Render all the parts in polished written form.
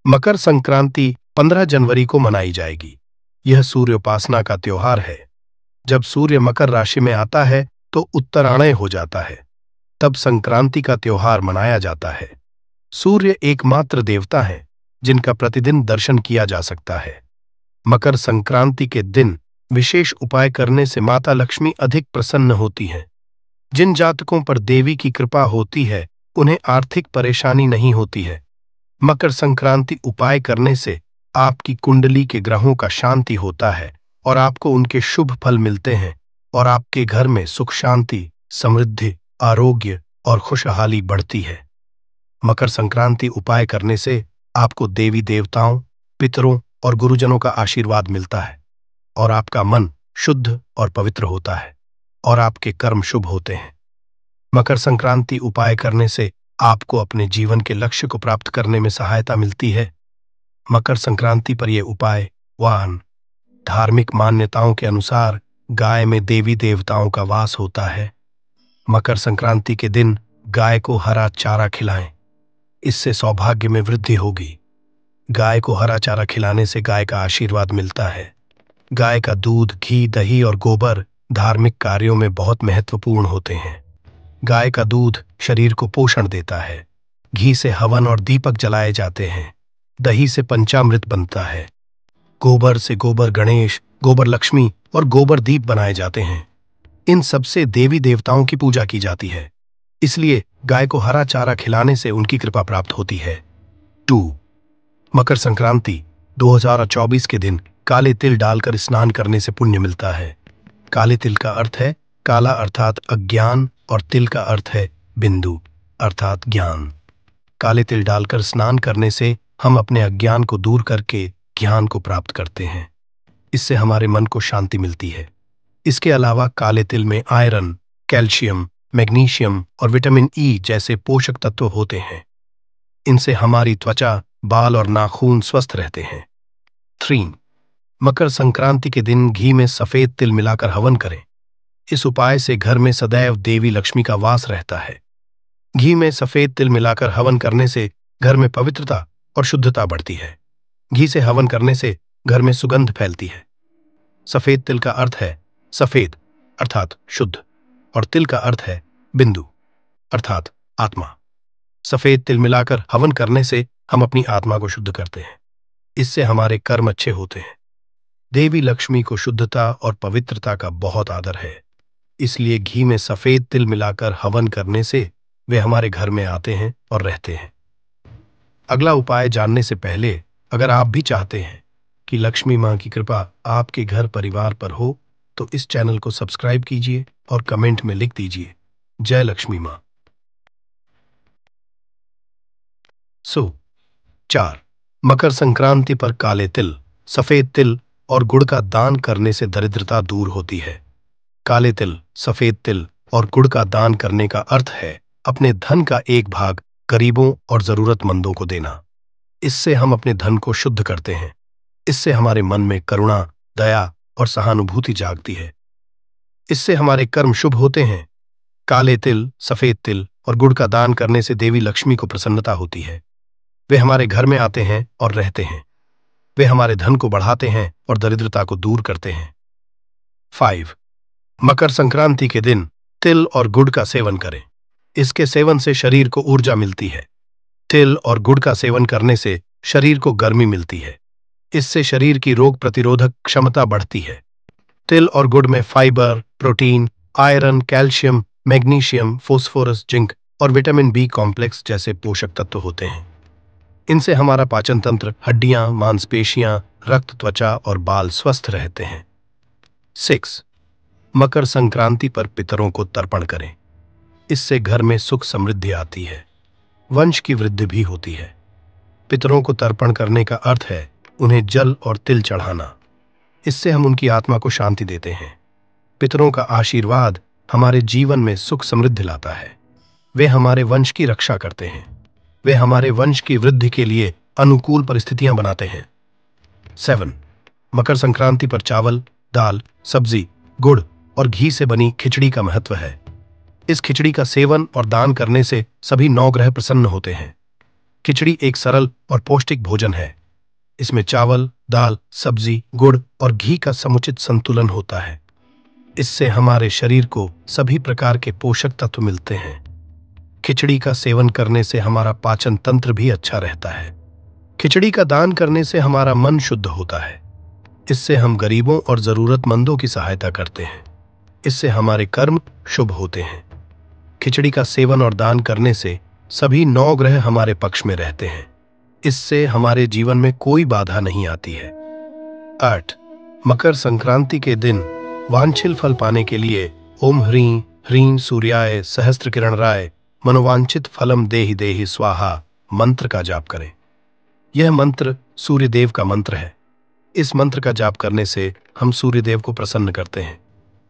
मकर संक्रांति 15 जनवरी को मनाई जाएगी। यह सूर्य उपासना का त्योहार है। जब सूर्य मकर राशि में आता है तो उत्तरायण हो जाता है, तब संक्रांति का त्योहार मनाया जाता है। सूर्य एकमात्र देवता है जिनका प्रतिदिन दर्शन किया जा सकता है। मकर संक्रांति के दिन विशेष उपाय करने से माता लक्ष्मी अधिक प्रसन्न होती हैं। जिन जातकों पर देवी की कृपा होती है उन्हें आर्थिक परेशानी नहीं होती है। मकर संक्रांति उपाय करने से आपकी कुंडली के ग्रहों का शांति होता है और आपको उनके शुभ फल मिलते हैं और आपके घर में सुख शांति, समृद्धि, आरोग्य और खुशहाली बढ़ती है। मकर संक्रांति उपाय करने से आपको देवी देवताओं, पितरों और गुरुजनों का आशीर्वाद मिलता है और आपका मन शुद्ध और पवित्र होता है और आपके कर्म शुभ होते हैं। मकर संक्रांति उपाय करने से आपको अपने जीवन के लक्ष्य को प्राप्त करने में सहायता मिलती है। मकर संक्रांति पर यह उपाय वाहन धार्मिक मान्यताओं के अनुसार गाय में देवी देवताओं का वास होता है। मकर संक्रांति के दिन गाय को हरा चारा खिलाएं, इससे सौभाग्य में वृद्धि होगी। गाय को हरा चारा खिलाने से गाय का आशीर्वाद मिलता है। गाय का दूध, घी, दही और गोबर धार्मिक कार्यों में बहुत महत्वपूर्ण होते हैं। गाय का दूध शरीर को पोषण देता है। घी से हवन और दीपक जलाए जाते हैं। दही से पंचामृत बनता है। गोबर से गोबर गणेश, गोबर लक्ष्मी और गोबर दीप बनाए जाते हैं। इन सबसे देवी देवताओं की पूजा की जाती है, इसलिए गाय को हरा चारा खिलाने से उनकी कृपा प्राप्त होती है। 2. मकर संक्रांति 2024 के दिन काले तिल डालकर स्नान करने से पुण्य मिलता है। काले तिल का अर्थ है काला अर्थात अज्ञान और तिल का अर्थ है बिंदु अर्थात ज्ञान। काले तिल डालकर स्नान करने से हम अपने अज्ञान को दूर करके ज्ञान को प्राप्त करते हैं। इससे हमारे मन को शांति मिलती है। इसके अलावा काले तिल में आयरन, कैल्शियम, मैग्नीशियम और विटामिन ई जैसे पोषक तत्व होते हैं। इनसे हमारी त्वचा, बाल और नाखून स्वस्थ रहते हैं। 3. मकर संक्रांति के दिन घी में सफेद तिल मिलाकर हवन करें। इस उपाय से घर में सदैव देवी लक्ष्मी का वास रहता है। घी में सफेद तिल मिलाकर हवन करने से घर में पवित्रता और शुद्धता बढ़ती है। घी से हवन करने से घर में सुगंध फैलती है। सफेद तिल का अर्थ है सफेद अर्थात शुद्ध और तिल का अर्थ है बिंदु अर्थात आत्मा। सफेद तिल मिलाकर हवन करने से हम अपनी आत्मा को शुद्ध करते हैं। इससे हमारे कर्म अच्छे होते हैं। देवी लक्ष्मी को शुद्धता और पवित्रता का बहुत आदर है, इसलिए घी में सफेद तिल मिलाकर हवन करने से वे हमारे घर में आते हैं और रहते हैं। अगला उपाय जानने से पहले अगर आप भी चाहते हैं कि लक्ष्मी मां की कृपा आपके घर परिवार पर हो तो इस चैनल को सब्सक्राइब कीजिए और कमेंट में लिख दीजिए जय लक्ष्मी मां। 4. मकर संक्रांति पर काले तिल, सफेद तिल और गुड़ का दान करने से दरिद्रता दूर होती है। काले तिल, सफेद तिल और गुड़ का दान करने का अर्थ है अपने धन का एक भाग गरीबों और जरूरतमंदों को देना। इससे हम अपने धन को शुद्ध करते हैं। इससे हमारे मन में करुणा, दया और सहानुभूति जागती है। इससे हमारे कर्म शुभ होते हैं। काले तिल, सफेद तिल और गुड़ का दान करने से देवी लक्ष्मी को प्रसन्नता होती है। वे हमारे घर में आते हैं और रहते हैं। वे हमारे धन को बढ़ाते हैं और दरिद्रता को दूर करते हैं। 5. मकर संक्रांति के दिन तिल और गुड़ का सेवन करें। इसके सेवन से शरीर को ऊर्जा मिलती है। तिल और गुड़ का सेवन करने से शरीर को गर्मी मिलती है। इससे शरीर की रोग प्रतिरोधक क्षमता बढ़ती है। तिल और गुड़ में fibre, protein, iron, calcium, magnesium, phosphorus, zinc और विटामिन बी कॉम्प्लेक्स जैसे पोषक तत्व होते हैं। इनसे हमारा पाचन तंत्र, हड्डियां, मांसपेशियां, रक्त, त्वचा और बाल स्वस्थ रहते हैं। 6. मकर संक्रांति पर पितरों को तर्पण करें। इससे घर में सुख समृद्धि आती है। वंश की वृद्धि भी होती है। पितरों को तर्पण करने का अर्थ है उन्हें जल और तिल चढ़ाना। इससे हम उनकी आत्मा को शांति देते हैं। पितरों का आशीर्वाद हमारे जीवन में सुख समृद्धि लाता है। वे हमारे वंश की रक्षा करते हैं। वे हमारे वंश की वृद्धि के लिए अनुकूल परिस्थितियां बनाते हैं। 7. मकर संक्रांति पर चावल, दाल, सब्जी, गुड़ और घी से बनी खिचड़ी का महत्व है। इस खिचड़ी का सेवन और दान करने से सभी 9 ग्रह प्रसन्न होते हैं। खिचड़ी एक सरल और पौष्टिक भोजन है। इसमें चावल, दाल, सब्जी, गुड़ और घी का समुचित संतुलन होता है। इससे हमारे शरीर को सभी प्रकार के पोषक तत्व मिलते हैं। खिचड़ी का सेवन करने से हमारा पाचन तंत्र भी अच्छा रहता है। खिचड़ी का दान करने से हमारा मन शुद्ध होता है। इससे हम गरीबों और जरूरतमंदों की सहायता करते हैं। इससे हमारे कर्म शुभ होते हैं। खिचड़ी का सेवन और दान करने से सभी 9 ग्रह हमारे पक्ष में रहते हैं। इससे हमारे जीवन में कोई बाधा नहीं आती है। 8. मकर संक्रांति के दिन वांछित फल पाने के लिए ओम ह्रीं ह्रीं सूर्याय सहस्त्रकिरणराय मनोवांछित फलम देहि देहि स्वाहा मंत्र का जाप करें। यह मंत्र सूर्यदेव का मंत्र है। इस मंत्र का जाप करने से हम सूर्यदेव को प्रसन्न करते हैं।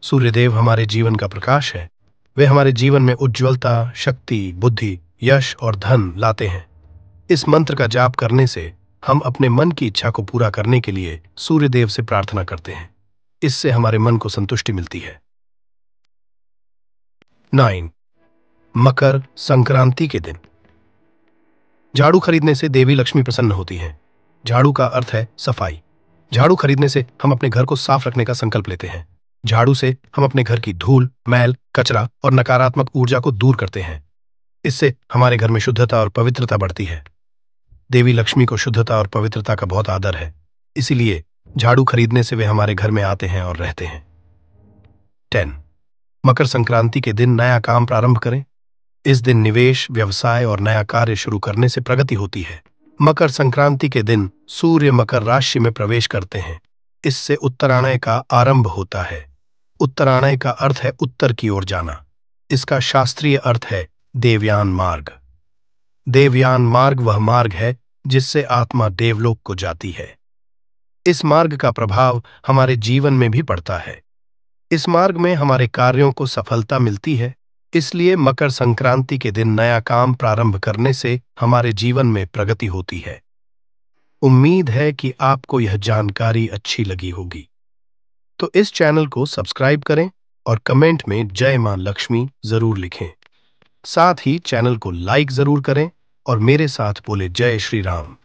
सूर्यदेव हमारे जीवन का प्रकाश है। वे हमारे जीवन में उज्ज्वलता, शक्ति, बुद्धि, यश और धन लाते हैं। इस मंत्र का जाप करने से हम अपने मन की इच्छा को पूरा करने के लिए सूर्यदेव से प्रार्थना करते हैं। इससे हमारे मन को संतुष्टि मिलती है। 9. मकर संक्रांति के दिन झाड़ू खरीदने से देवी लक्ष्मी प्रसन्न होती हैं। झाड़ू का अर्थ है सफाई। झाड़ू खरीदने से हम अपने घर को साफ रखने का संकल्प लेते हैं। झाड़ू से हम अपने घर की धूल, मैल, कचरा और नकारात्मक ऊर्जा को दूर करते हैं। इससे हमारे घर में शुद्धता और पवित्रता बढ़ती है। देवी लक्ष्मी को शुद्धता और पवित्रता का बहुत आदर है। इसीलिए झाड़ू खरीदने से वे हमारे घर में आते हैं और रहते हैं। 10. मकर संक्रांति के दिन नया काम प्रारंभ करें। इस दिन निवेश, व्यवसाय और नया कार्य शुरू करने से प्रगति होती है। मकर संक्रांति के दिन सूर्य मकर राशि में प्रवेश करते हैं। इससे उत्तरायण का आरंभ होता है। उत्तरायण का अर्थ है उत्तर की ओर जाना। इसका शास्त्रीय अर्थ है देवयान मार्ग। देवयान मार्ग वह मार्ग है जिससे आत्मा देवलोक को जाती है। इस मार्ग का प्रभाव हमारे जीवन में भी पड़ता है। इस मार्ग में हमारे कार्यों को सफलता मिलती है। इसलिए मकर संक्रांति के दिन नया काम प्रारंभ करने से हमारे जीवन में प्रगति होती है। उम्मीद है कि आपको यह जानकारी अच्छी लगी होगी। तो इस चैनल को सब्सक्राइब करें और कमेंट में जय मां लक्ष्मी जरूर लिखें। साथ ही चैनल को लाइक जरूर करें और मेरे साथ बोले जय श्री राम।